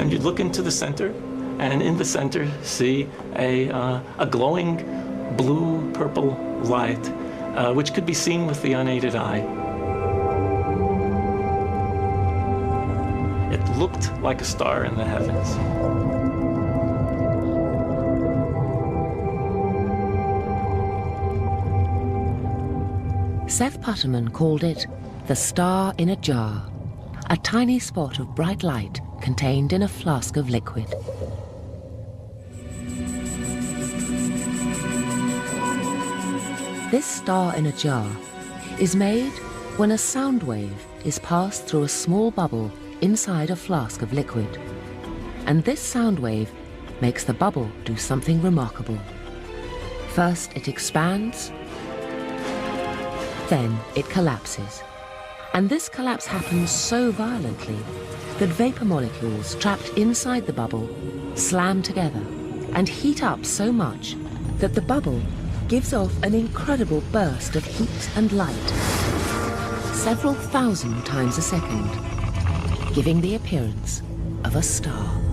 And you'd look into the center, and in the center see a glowing blue-purple light, which could be seen with the unaided eye. It looked like a star in the heavens. Seth Putterman called it the star in a jar, a tiny spot of bright light contained in a flask of liquid. This star in a jar is made when a sound wave is passed through a small bubble inside a flask of liquid. And this sound wave makes the bubble do something remarkable. First it expands, then it collapses. And this collapse happens so violently that vapor molecules trapped inside the bubble slam together and heat up so much that the bubble gives off an incredible burst of heat and light, several thousand times a second, giving the appearance of a star.